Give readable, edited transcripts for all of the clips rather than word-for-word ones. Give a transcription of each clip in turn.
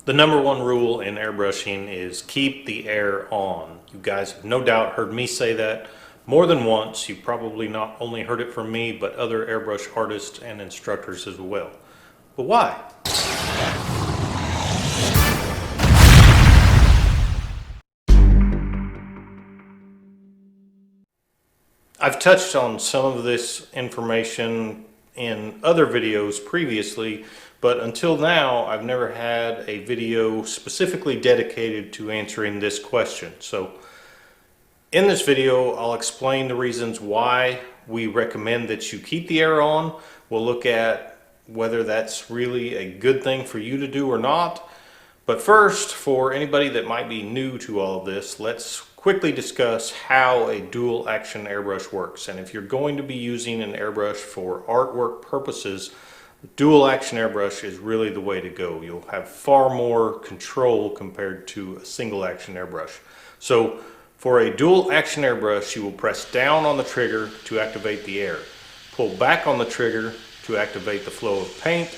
The number one rule in airbrushing is keep the air on. You guys have no doubt heard me say that more than once. You probably not only heard it from me, but other airbrush artists and instructors as well. But why? I've touched on some of this information in other videos previously, but until now I've never had a video specifically dedicated to answering this question. So in this video I'll explain the reasons why we recommend that you keep the air on. We'll look at whether that's really a good thing for you to do or not. But first, for anybody that might be new to all of this, let's quickly discuss how a dual action airbrush works. And if you're going to be using an airbrush for artwork purposes, dual action airbrush is really the way to go. You'll have far more control compared to a single action airbrush. So for a dual action airbrush, you will press down on the trigger to activate the air, pull back on the trigger to activate the flow of paint,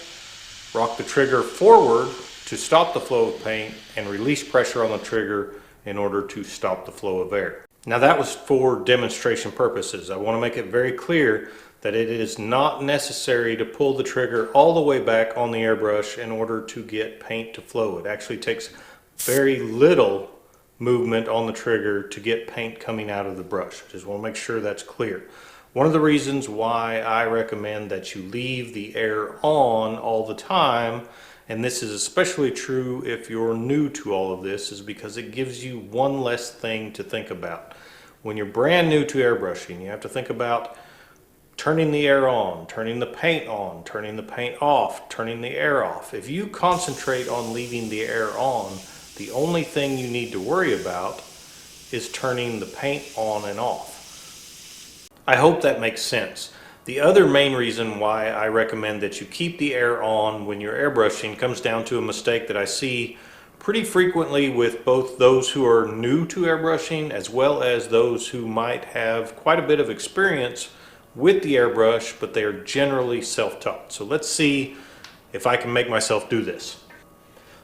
rock the trigger forward to stop the flow of paint, and release pressure on the trigger in order to stop the flow of air. Now that was for demonstration purposes. I want to make it very clear that it is not necessary to pull the trigger all the way back on the airbrush in order to get paint to flow. It actually takes very little movement on the trigger to get paint coming out of the brush. I just want to make sure that's clear. One of the reasons why I recommend that you leave the air on all the time, and this is especially true if you're new to all of this, is because it gives you one less thing to think about. When you're brand new to airbrushing, you have to think about turning the air on, turning the paint on, turning the paint off, turning the air off. If you concentrate on leaving the air on, the only thing you need to worry about is turning the paint on and off. I hope that makes sense. The other main reason why I recommend that you keep the air on when you're airbrushing comes down to a mistake that I see pretty frequently with both those who are new to airbrushing as well as those who might have quite a bit of experience with the airbrush, but they are generally self-taught. So let's see if I can make myself do this.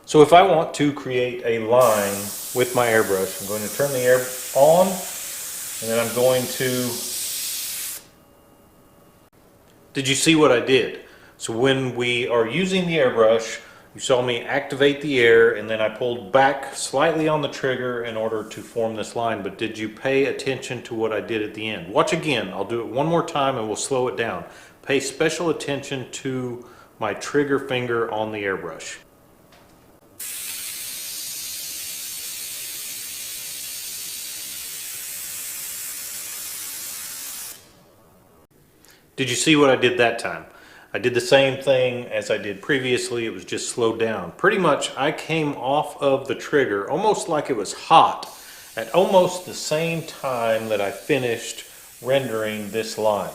So if I want to create a line with my airbrush, I'm going to turn the air on, and then I'm going to... Did you see what I did? So when we are using the airbrush, you saw me activate the air, and then I pulled back slightly on the trigger in order to form this line. But did you pay attention to what I did at the end? Watch again. I'll do it one more time and we'll slow it down. Pay special attention to my trigger finger on the airbrush. Did you see what I did that time? I did the same thing as I did previously. It was just slowed down. Pretty much I came off of the trigger almost like it was hot at almost the same time that I finished rendering this line.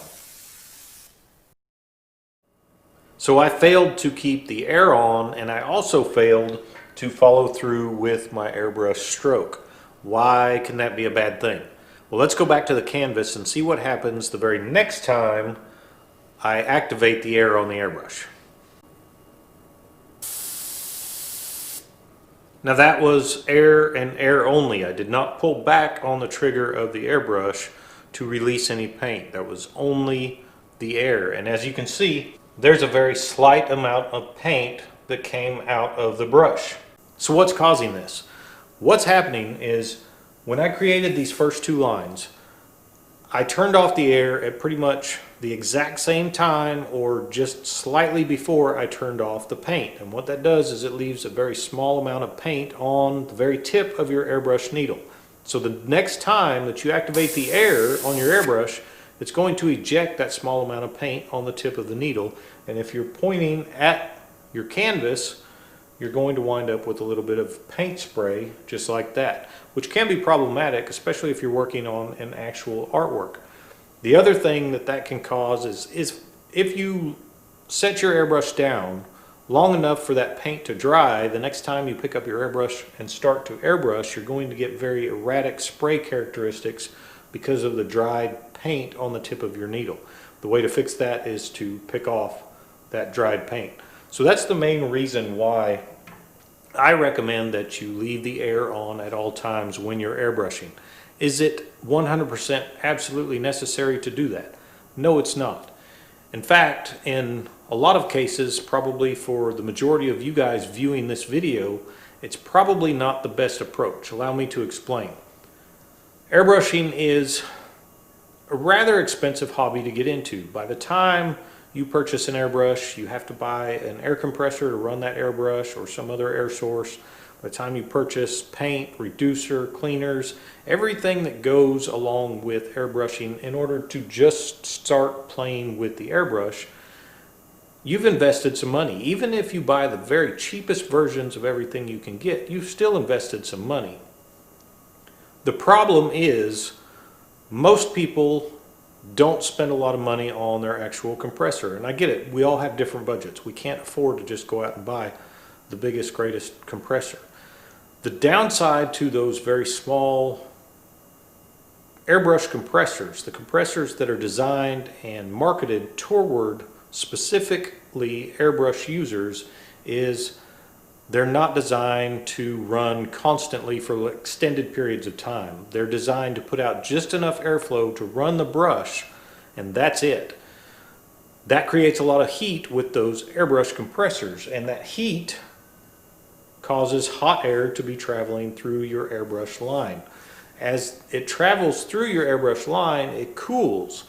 So I failed to keep the air on, and I also failed to follow through with my airbrush stroke. Why can that be a bad thing? Well, let's go back to the canvas and see what happens the very next time I activate the air on the airbrush. Now that was air and air only. I did not pull back on the trigger of the airbrush to release any paint. That was only the air. And as you can see, there's a very slight amount of paint that came out of the brush. So what's causing this? What's happening is when I created these first two lines, I turned off the air at pretty much the exact same time or just slightly before I turned off the paint. And what that does is it leaves a very small amount of paint on the very tip of your airbrush needle. So the next time that you activate the air on your airbrush, it's going to eject that small amount of paint on the tip of the needle. And if you're pointing at your canvas, you're going to wind up with a little bit of paint spray just like that, which can be problematic, especially if you're working on an actual artwork. The other thing that can cause is if you set your airbrush down long enough for that paint to dry, the next time you pick up your airbrush and start to airbrush, you're going to get very erratic spray characteristics because of the dried paint on the tip of your needle. The way to fix that is to pick off that dried paint. So that's the main reason why I recommend that you leave the air on at all times when you're airbrushing. Is it 100% absolutely necessary to do that? No, it's not. In fact, in a lot of cases, probably for the majority of you guys viewing this video, it's probably not the best approach. Allow me to explain. Airbrushing is a rather expensive hobby to get into. By the time you purchase an airbrush, you have to buy an air compressor to run that airbrush or some other air source. By the time you purchase paint, reducer, cleaners, everything that goes along with airbrushing in order to just start playing with the airbrush, you've invested some money. Even if you buy the very cheapest versions of everything you can get, you've still invested some money. The problem is most people don't spend a lot of money on their actual compressor. And I get it, we all have different budgets. We can't afford to just go out and buy the biggest, greatest compressor. The downside to those very small airbrush compressors, the compressors that are designed and marketed toward specifically airbrush users, is they're not designed to run constantly for extended periods of time. They're designed to put out just enough airflow to run the brush, and that's it. That creates a lot of heat with those airbrush compressors, and that heat causes hot air to be traveling through your airbrush line. As it travels through your airbrush line, it cools,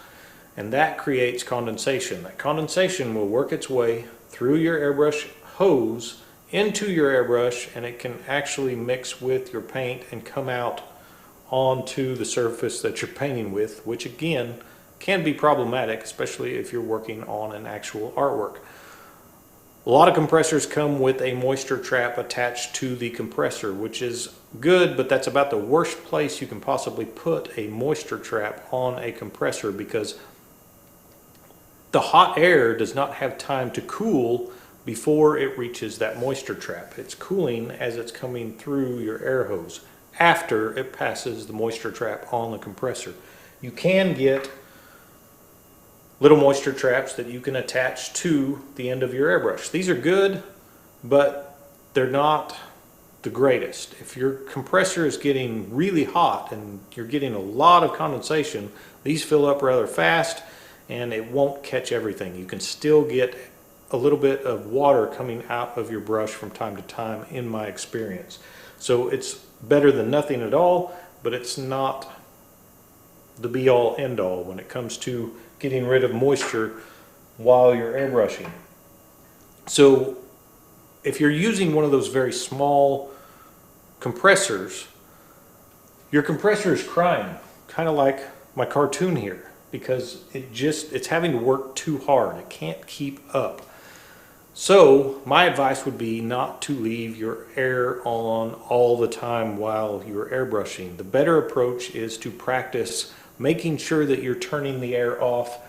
and that creates condensation. That condensation will work its way through your airbrush hose into your airbrush, and it can actually mix with your paint and come out onto the surface that you're painting with, which again can be problematic, especially if you're working on an actual artwork. A lot of compressors come with a moisture trap attached to the compressor, which is good, but that's about the worst place you can possibly put a moisture trap on a compressor, because the hot air does not have time to cool before it reaches that moisture trap. It's cooling as it's coming through your air hose after it passes the moisture trap on the compressor. You can get little moisture traps that you can attach to the end of your airbrush. These are good, but they're not the greatest. If your compressor is getting really hot and you're getting a lot of condensation, these fill up rather fast and it won't catch everything. You can still get a little bit of water coming out of your brush from time to time, in my experience. So it's better than nothing at all, but it's not the be-all end-all when it comes to getting rid of moisture while you're airbrushing. So if you're using one of those very small compressors, your compressor is crying, kind of like my cartoon here, because it's having to work too hard. It can't keep up. So my advice would be not to leave your air on all the time while you're airbrushing. The better approach is to practice making sure that you're turning the air off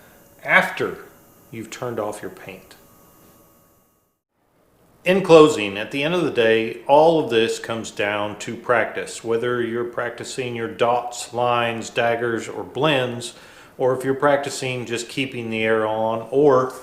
after you've turned off your paint. In closing, at the end of the day, all of this comes down to practice. Whether you're practicing your dots, lines, daggers, or blends, or if you're practicing just keeping the air on or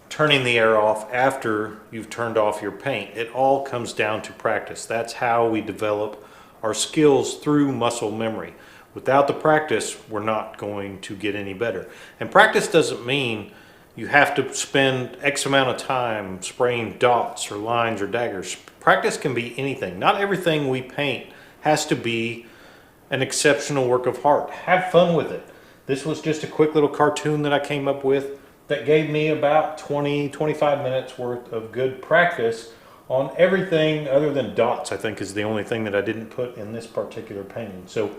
turning the air off after you've turned off your paint, it all comes down to practice. That's how we develop our skills, through muscle memory. Without the practice, we're not going to get any better. And practice doesn't mean you have to spend X amount of time spraying dots or lines or daggers. Practice can be anything. Not everything we paint has to be an exceptional work of art. Have fun with it. This was just a quick little cartoon that I came up with that gave me about 20-25 minutes worth of good practice on everything other than dots. I think is the only thing that I didn't put in this particular painting. So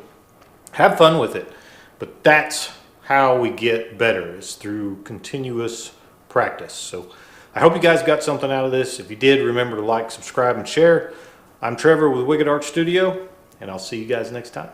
have fun with it, but that's how we get better, is through continuous practice. So I hope you guys got something out of this. If you did, remember to like, subscribe, and share. I'm Trevor with Wicked Art Studio, and I'll see you guys next time.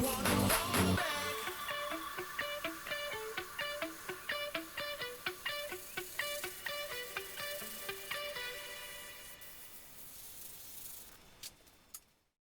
you.